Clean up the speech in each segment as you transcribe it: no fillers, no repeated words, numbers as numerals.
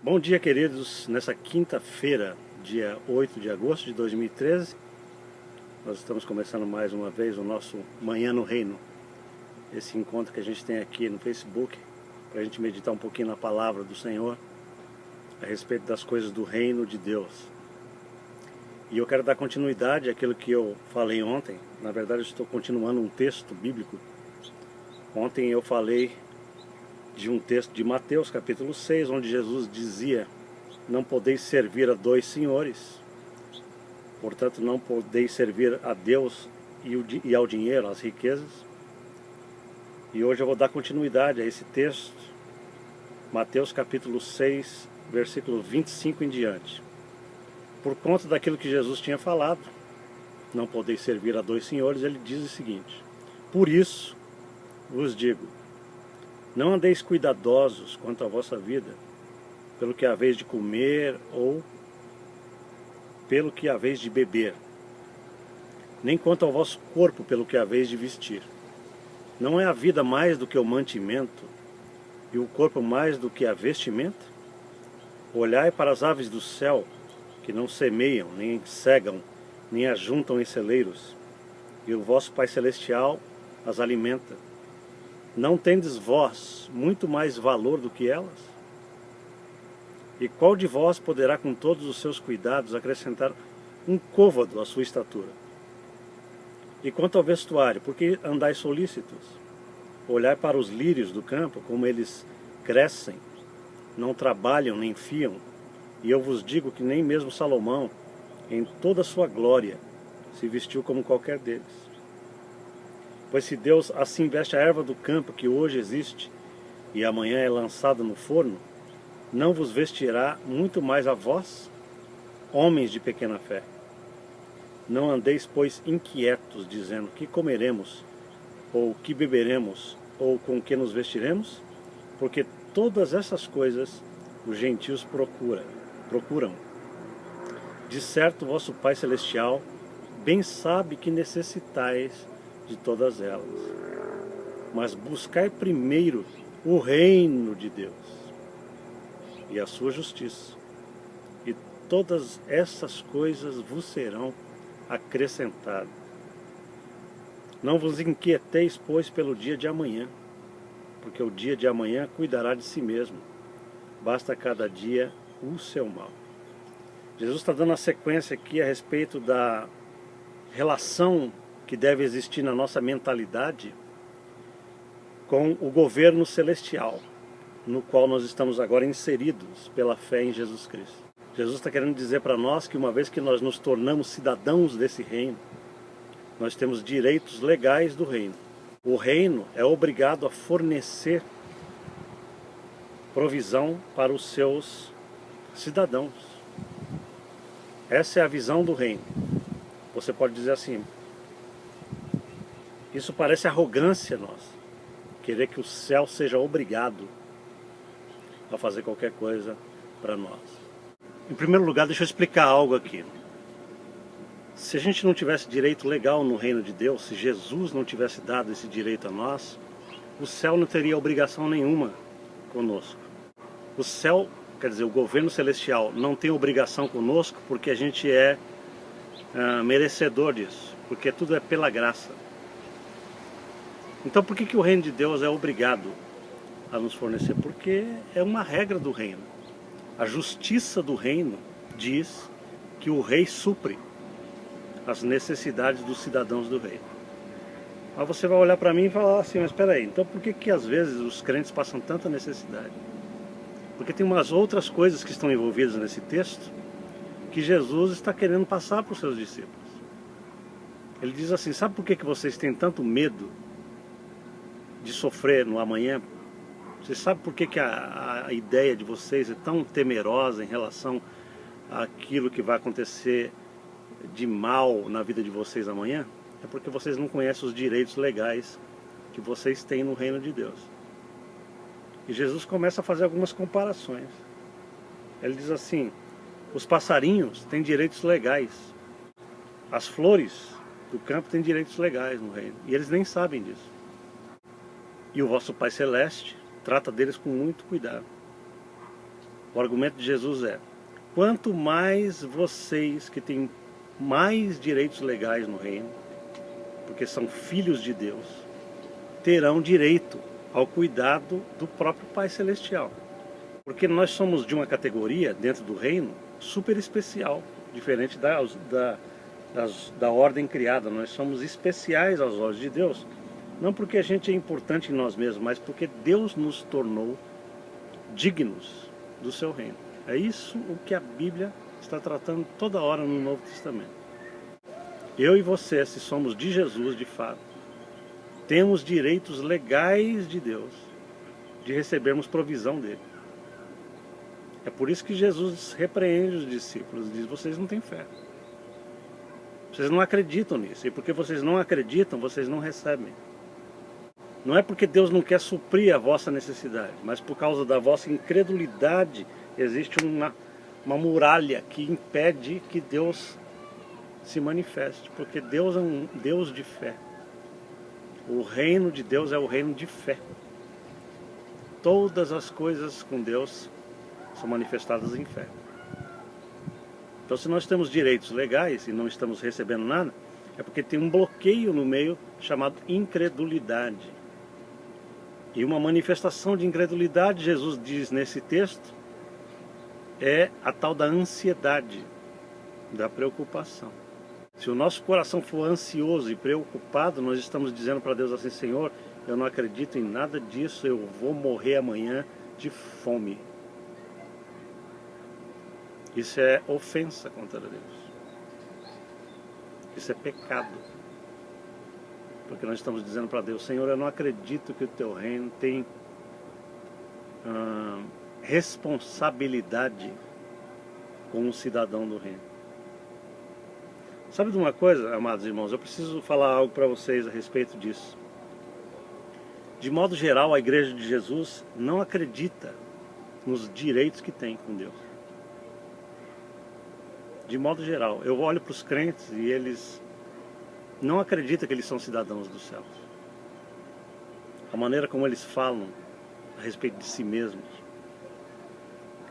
Bom dia, queridos. Nessa quinta-feira, dia 8 de agosto de 2013, nós estamos começando mais uma vez o nosso Manhã no Reino. Esse encontro que a gente tem aqui no Facebook, para a gente meditar um pouquinho na palavra do Senhor, a respeito das coisas do reino de Deus. E eu quero dar continuidade àquilo que eu falei ontem. Na verdade, eu estou continuando um texto bíblico. Ontem eu falei de um texto de Mateus, capítulo 6, onde Jesus dizia: não podeis servir a dois senhores, portanto não podeis servir a Deus e ao dinheiro, às riquezas. E hoje eu vou dar continuidade a esse texto, Mateus capítulo 6, versículo 25 em diante. Por conta daquilo que Jesus tinha falado, não podeis servir a dois senhores, ele diz o seguinte: por isso vos digo, não andeis cuidadosos quanto à vossa vida, pelo que haveis de comer ou pelo que haveis de beber, nem quanto ao vosso corpo pelo que haveis de vestir. Não é a vida mais do que o mantimento, e o corpo mais do que a vestimenta? Olhai para as aves do céu, que não semeiam, nem cegam, nem ajuntam em celeiros, e o vosso Pai Celestial as alimenta. Não tendes vós muito mais valor do que elas? E qual de vós poderá com todos os seus cuidados acrescentar um côvado à sua estatura? E quanto ao vestuário, por que andais solícitos? Olhai para os lírios do campo, como eles crescem, não trabalham nem fiam, e eu vos digo que nem mesmo Salomão, em toda a sua glória, se vestiu como qualquer deles. Pois se Deus assim veste a erva do campo que hoje existe e amanhã é lançada no forno, não vos vestirá muito mais a vós, homens de pequena fé? Não andeis, pois, inquietos, dizendo: que comeremos, ou que beberemos, ou com que nos vestiremos? Porque todas essas coisas os gentios procuram. De certo, vosso Pai Celestial bem sabe que necessitais de todas elas. Mas buscai primeiro o reino de Deus e a sua justiça, e todas essas coisas vos serão acrescentadas. Não vos inquieteis, pois, pelo dia de amanhã, porque o dia de amanhã cuidará de si mesmo. Basta cada dia o seu mal. Jesus está dando a sequência aqui a respeito da relação que deve existir na nossa mentalidade com o governo celestial, no qual nós estamos agora inseridos pela fé em Jesus Cristo. Jesus está querendo dizer para nós que uma vez que nós nos tornamos cidadãos desse reino, nós temos direitos legais do reino. O reino é obrigado a fornecer provisão para os seus cidadãos. Essa é a visão do reino. Você pode dizer assim: isso parece arrogância nossa, querer que o céu seja obrigado a fazer qualquer coisa para nós. Em primeiro lugar, deixa eu explicar algo aqui. Se a gente não tivesse direito legal no reino de Deus, se Jesus não tivesse dado esse direito a nós, o céu não teria obrigação nenhuma conosco. O céu, quer dizer, o governo celestial não tem obrigação conosco porque a gente é merecedor disso, porque tudo é pela graça. Então por que o reino de Deus é obrigado a nos fornecer? Porque é uma regra do reino. A justiça do reino diz que o rei supre as necessidades dos cidadãos do reino. Mas você vai olhar para mim e falar assim: mas espera aí, então por que às vezes os crentes passam tanta necessidade? Porque tem umas outras coisas que estão envolvidas nesse texto que Jesus está querendo passar para os seus discípulos. Ele diz assim: sabe por que vocês têm tanto medo de sofrer no amanhã? Você sabe por que a ideia de vocês é tão temerosa em relação àquilo que vai acontecer de mal na vida de vocês amanhã? É porque vocês não conhecem os direitos legais que vocês têm no reino de Deus. E Jesus começa a fazer algumas comparações. Ele diz assim: os passarinhos têm direitos legais, as flores do campo têm direitos legais no reino, e eles nem sabem disso. E o vosso Pai Celeste trata deles com muito cuidado. O argumento de Jesus é: quanto mais vocês que têm mais direitos legais no reino, porque são filhos de Deus, terão direito ao cuidado do próprio Pai Celestial. Porque nós somos de uma categoria dentro do reino super especial, diferente da ordem criada. Nós somos especiais aos olhos de Deus, não porque a gente é importante em nós mesmos, mas porque Deus nos tornou dignos do seu reino. É isso o que a Bíblia está tratando toda hora no Novo Testamento. Eu e você, se somos de Jesus de fato, temos direitos legais de Deus de recebermos provisão dele. É por isso que Jesus repreende os discípulos, diz: vocês não têm fé. Vocês não acreditam nisso. E porque vocês não acreditam, vocês não recebem. Não é porque Deus não quer suprir a vossa necessidade, mas por causa da vossa incredulidade existe uma muralha que impede que Deus se manifeste. Porque Deus é um Deus de fé. O reino de Deus é o reino de fé. Todas as coisas com Deus são manifestadas em fé. Então, se nós temos direitos legais e não estamos recebendo nada, é porque tem um bloqueio no meio chamado incredulidade. E uma manifestação de incredulidade, Jesus diz nesse texto, é a tal da ansiedade, da preocupação. Se o nosso coração for ansioso e preocupado, nós estamos dizendo para Deus assim: Senhor, eu não acredito em nada disso, eu vou morrer amanhã de fome. Isso é ofensa contra Deus. Isso é pecado. Porque nós estamos dizendo para Deus: Senhor, eu não acredito que o teu reino tem responsabilidade com um cidadão do reino. Sabe de uma coisa, amados irmãos? Eu preciso falar algo para vocês a respeito disso. De modo geral, a Igreja de Jesus não acredita nos direitos que tem com Deus. De modo geral, eu olho para os crentes e eles não acreditam que eles são cidadãos dos céus. A maneira como eles falam a respeito de si mesmos,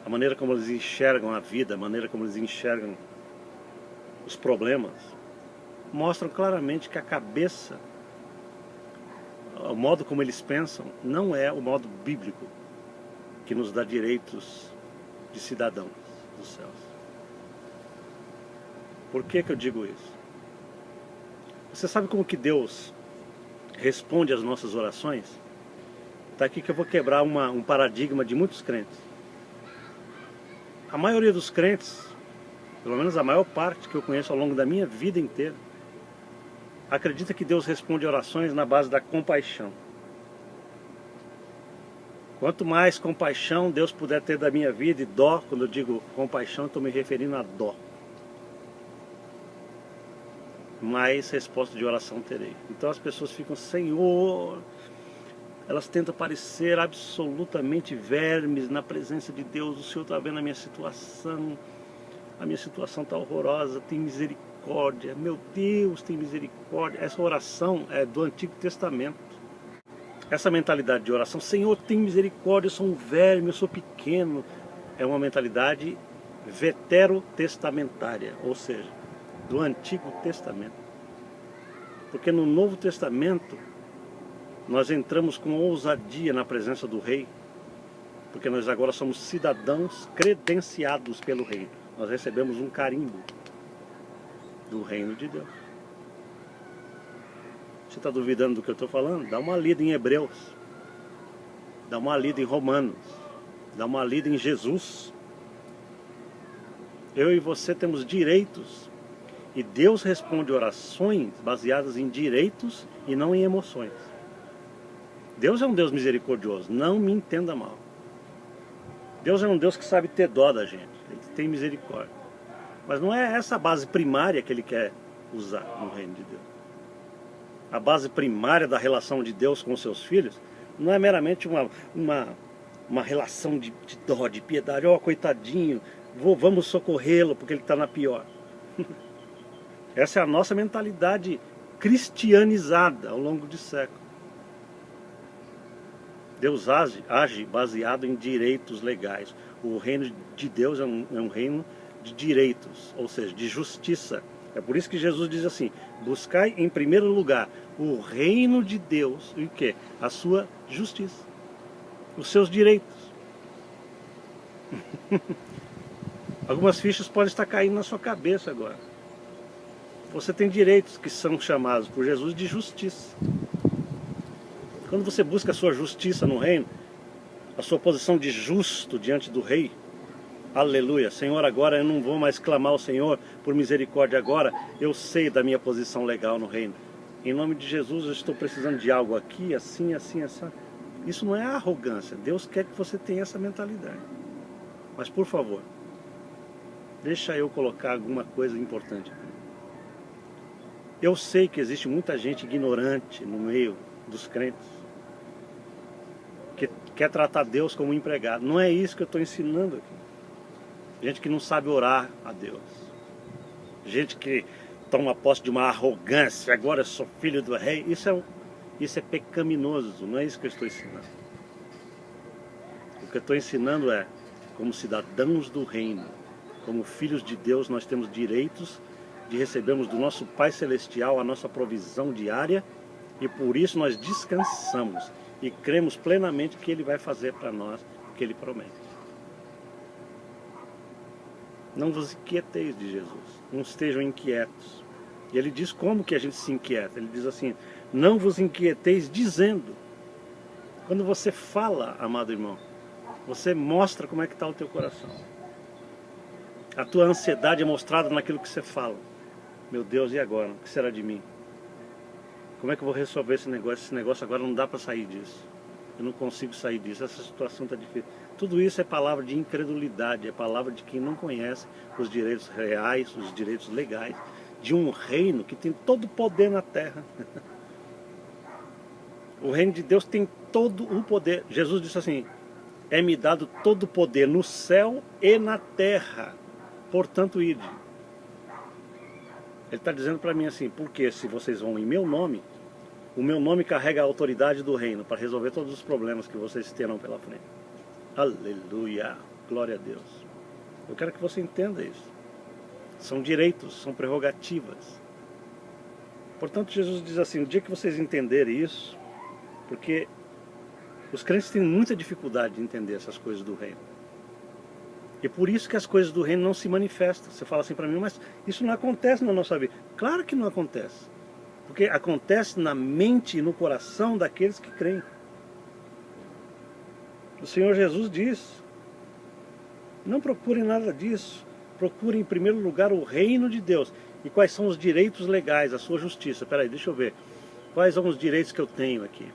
a maneira como eles enxergam a vida, a maneira como eles enxergam os problemas, mostram claramente que a cabeça, o modo como eles pensam, não é o modo bíblico que nos dá direitos de cidadãos dos céus. Por que eu digo isso? Você sabe como que Deus responde às nossas orações? Está aqui que eu vou quebrar um paradigma de muitos crentes. A maioria dos crentes, pelo menos a maior parte que eu conheço ao longo da minha vida inteira, acredita que Deus responde orações na base da compaixão. Quanto mais compaixão Deus puder ter da minha vida, e dó, quando eu digo compaixão, estou me referindo a dó, mais resposta de oração terei. Então as pessoas ficam: Senhor, elas tentam parecer absolutamente vermes na presença de Deus. O Senhor está vendo a minha situação está horrorosa, tem misericórdia, meu Deus, tem misericórdia. Essa oração é do Antigo Testamento. Essa mentalidade de oração: Senhor, tem misericórdia, eu sou um verme, eu sou pequeno, é uma mentalidade veterotestamentária, ou seja, do Antigo Testamento. Porque no Novo Testamento nós entramos com ousadia na presença do Rei, porque nós agora somos cidadãos credenciados pelo Rei. Nós recebemos um carimbo do reino de Deus. Você está duvidando do que eu estou falando? Dá uma lida em Hebreus, dá uma lida em Romanos, dá uma lida em Jesus. Eu e você temos direitos. E Deus responde orações baseadas em direitos e não em emoções. Deus é um Deus misericordioso, não me entenda mal. Deus é um Deus que sabe ter dó da gente, Ele tem misericórdia. Mas não é essa a base primária que Ele quer usar no reino de Deus. A base primária da relação de Deus com os seus filhos não é meramente uma relação de dó, de piedade. Ó, coitadinho, vamos socorrê-lo porque ele está na pior. Essa é a nossa mentalidade cristianizada ao longo de séculos. Deus age baseado em direitos legais. O reino de Deus é um reino de direitos, ou seja, de justiça. É por isso que Jesus diz assim: buscai em primeiro lugar o reino de Deus e o quê? A sua justiça, os seus direitos. Algumas fichas podem estar caindo na sua cabeça agora. Você tem direitos que são chamados por Jesus de justiça. Quando você busca a sua justiça no reino, a sua posição de justo diante do rei, aleluia, Senhor, agora eu não vou mais clamar ao Senhor por misericórdia, agora eu sei da minha posição legal no reino. Em nome de Jesus, eu estou precisando de algo aqui, assim, assim, assim. Isso não é arrogância. Deus quer que você tenha essa mentalidade. Mas por favor, deixa eu colocar alguma coisa importante. Eu sei que existe muita gente ignorante no meio dos crentes, que quer tratar Deus como um empregado. Não é isso que eu estou ensinando aqui. Gente que não sabe orar a Deus. Gente que toma posse de uma arrogância. Agora eu sou filho do rei. Isso é pecaminoso. Não é isso que eu estou ensinando. O que eu estou ensinando é, como cidadãos do reino, como filhos de Deus, nós temos direitos de recebermos do nosso Pai Celestial a nossa provisão diária, e por isso nós descansamos e cremos plenamente que Ele vai fazer para nós o que Ele promete. Não vos inquieteis de Jesus, não estejam inquietos. E Ele diz como que a gente se inquieta. Ele diz assim: não vos inquieteis dizendo. Quando você fala, amado irmão, você mostra como é que está o teu coração. A tua ansiedade é mostrada naquilo que você fala. Meu Deus, e agora? O que será de mim? Como é que eu vou resolver esse negócio? Esse negócio agora não dá para sair disso. Eu não consigo sair disso. Essa situação está difícil. Tudo isso é palavra de incredulidade. É palavra de quem não conhece os direitos reais, os direitos legais de um reino que tem todo o poder na terra. O reino de Deus tem todo o poder. Jesus disse assim: é-me dado todo o poder no céu e na terra. Portanto, ide. Ele está dizendo para mim assim: porque se vocês vão em meu nome, o meu nome carrega a autoridade do reino para resolver todos os problemas que vocês terão pela frente. Aleluia, glória a Deus. Eu quero que você entenda isso. São direitos, são prerrogativas. Portanto, Jesus diz assim: o dia que vocês entenderem isso, porque os crentes têm muita dificuldade de entender essas coisas do reino. E por isso que as coisas do reino não se manifestam. Você fala assim para mim: mas isso não acontece na nossa vida. Claro que não acontece. Porque acontece na mente e no coração daqueles que creem. O Senhor Jesus diz: não procurem nada disso. Procurem em primeiro lugar o reino de Deus. E quais são os direitos legais, a sua justiça? Peraí, deixa eu ver. Quais são os direitos que eu tenho aqui?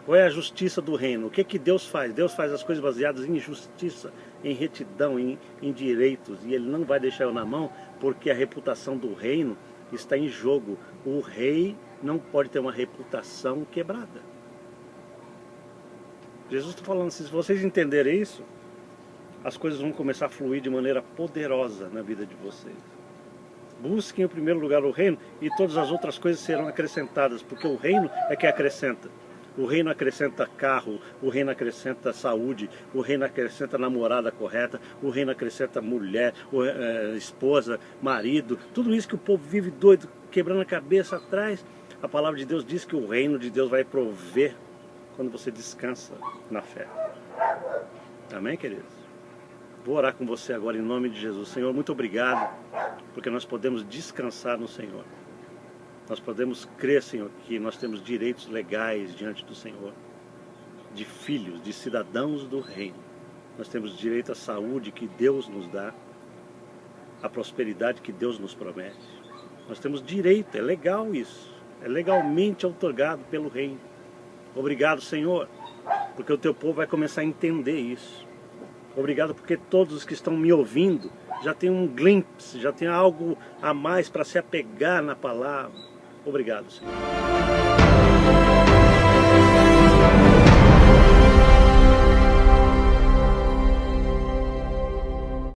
Qual é a justiça do reino? O que que Deus faz? Deus faz as coisas baseadas em justiça, em retidão, em direitos. E Ele não vai deixar eu na mão, porque a reputação do reino está em jogo. O rei não pode ter uma reputação quebrada. Jesus está falando assim: se vocês entenderem isso, as coisas vão começar a fluir de maneira poderosa na vida de vocês. Busquem em primeiro lugar o reino e todas as outras coisas serão acrescentadas, porque o reino é que acrescenta. O reino acrescenta carro, o reino acrescenta saúde, o reino acrescenta namorada correta, o reino acrescenta mulher, esposa, marido. Tudo isso que o povo vive doido, quebrando a cabeça atrás. A palavra de Deus diz que o reino de Deus vai prover quando você descansa na fé. Amém, queridos? Vou orar com você agora em nome de Jesus. Senhor, muito obrigado, porque nós podemos descansar no Senhor. Nós podemos crer, Senhor, que nós temos direitos legais diante do Senhor, de filhos, de cidadãos do reino. Nós temos direito à saúde que Deus nos dá, à prosperidade que Deus nos promete. Nós temos direito, é legal isso, é legalmente outorgado pelo reino. Obrigado, Senhor, porque o teu povo vai começar a entender isso. Obrigado porque todos os que estão me ouvindo já tem um glimpse, já tem algo a mais para se apegar na palavra. Obrigado, Senhor.